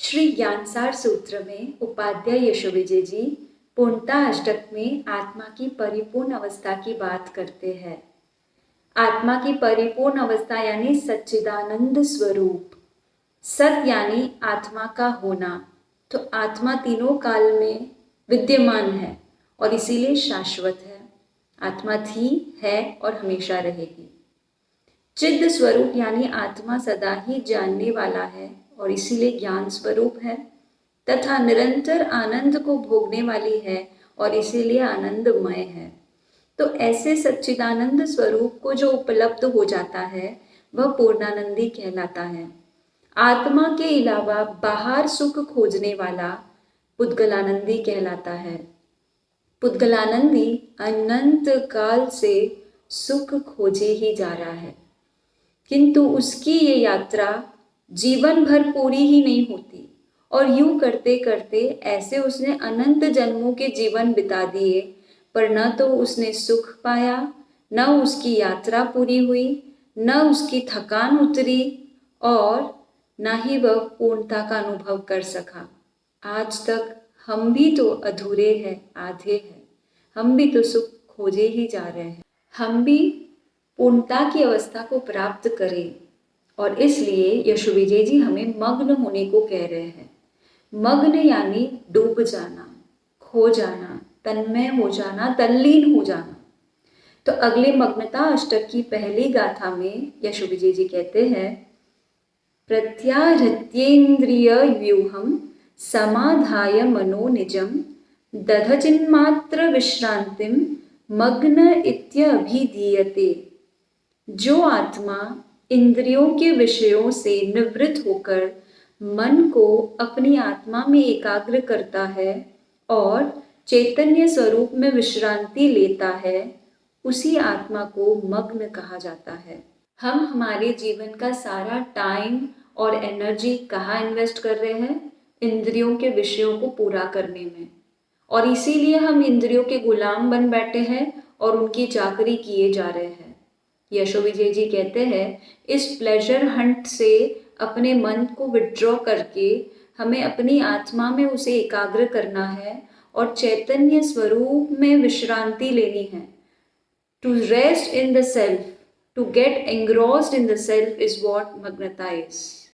श्री ज्ञानसार सूत्र में उपाध्याय यशोविजय जी पूर्णता अष्टक में आत्मा की परिपूर्ण अवस्था की बात करते हैं। आत्मा की परिपूर्ण अवस्था यानी सच्चिदानंद स्वरूप। सत यानी आत्मा का होना। तो आत्मा तीनों काल में विद्यमान है और इसीलिए शाश्वत है। आत्मा थी, है और हमेशा रहेगी। चिद स्वरूप यानी आत्मा सदा ही जानने वाला है और इसीलिए ज्ञान स्वरूप है, तथा निरंतर आनंद को भोगने वाली है और इसीलिए आनंदमय है। तो ऐसे सच्चिदानंद स्वरूप को जो उपलब्ध हो जाता है वह पूर्णानंदी कहलाता है। आत्मा के अलावा बाहर सुख खोजने वाला पुद्गलानंदी कहलाता है। पुद्गलानंदी अनंत काल से सुख खोजे ही जा रहा है, किंतु उसकी ये यात्रा जीवन भर पूरी ही नहीं होती और यूं करते करते ऐसे उसने अनंत जन्मों के जीवन बिता दिए, पर न तो उसने सुख पाया, न उसकी यात्रा पूरी हुई, न उसकी थकान उतरी और न ही वह पूर्णता का अनुभव कर सका। आज तक हम भी तो अधूरे हैं, आधे हैं। हम भी तो सुख खोजे ही जा रहे हैं। हम भी पूर्णता की अवस्था को प्राप्त करें और इसलिए यशोविजय जी हमें मग्न होने को कह रहे हैं। मग्न यानी डूब जाना, खो जाना, तन्मय हो जाना, तल्लीन हो जाना। तो अगले मग्नता अष्टक की पहली गाथा में यशोविजय जी कहते हैं, प्रत्याहृत्येन्द्रिय व्यूहम समाधाय मनो निजम दधचिन्मात्र विश्रांतिम मग्न इत्यभिधीयते। जो आत्मा इंद्रियों के विषयों से निवृत्त होकर मन को अपनी आत्मा में एकाग्र करता है और चैतन्य स्वरूप में विश्रांति लेता है, उसी आत्मा को मग्न कहा जाता है। हम हमारे जीवन का सारा टाइम और एनर्जी कहाँ इन्वेस्ट कर रहे हैं? इंद्रियों के विषयों को पूरा करने में, और इसीलिए हम इंद्रियों के गुलाम बन बैठे हैं और उनकी चाकरी किए जा रहे हैं। यशोविजय जी कहते हैं, इस प्लेजर हंट से अपने मन को विड्रॉ करके हमें अपनी आत्मा में उसे एकाग्र करना है और चैतन्य स्वरूप में विश्रांति लेनी है। To rest in the self, to get engrossed in the self is what मग्नता इज।